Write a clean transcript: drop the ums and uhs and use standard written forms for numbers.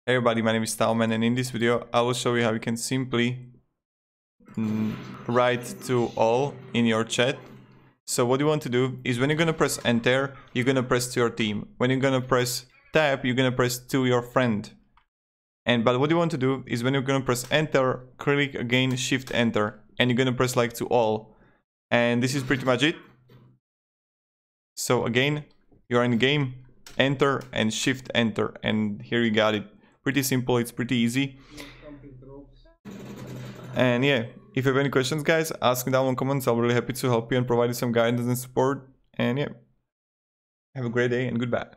Hey everybody, my name is TaoMan, and in this video I will show you how you can simply write to all in your chat. So what you want to do is when you're gonna press enter, you're gonna press to your team. When you're gonna press tab, you're gonna press to your friend. But what you want to do is when you're gonna press enter, click again shift enter, and you're gonna press like to all. And this is pretty much it. So again, you're in the game, enter and shift enter, and here you got it. Pretty simple, it's pretty easy. And yeah, if you have any questions, guys, ask me down in the comments. I'll be really happy to help you and provide you some guidance and support. And yeah, have a great day and goodbye.